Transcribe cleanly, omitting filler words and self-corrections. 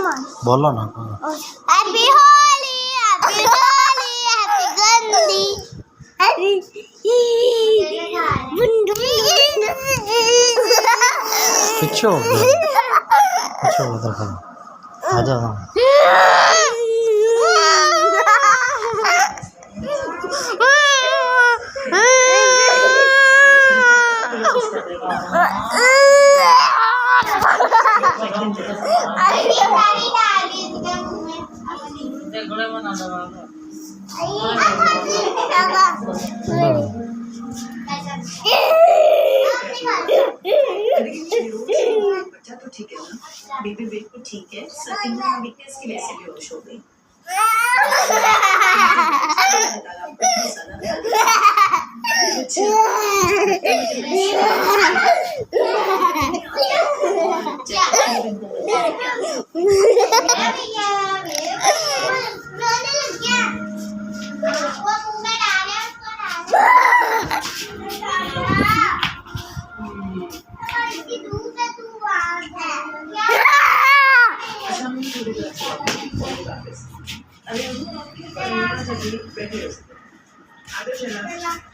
बोलो ना happy Holi, happy Holi, happy गंदी, हैप्पी बुंदू पीछे हो गया पीछे हो उधर खड़ा आ जाओ बच्चा तो ठीक है ना, बेबी बिल्कुल ठीक है, सचिन वीकनेस की वजह से बेहोश हो गई। अरे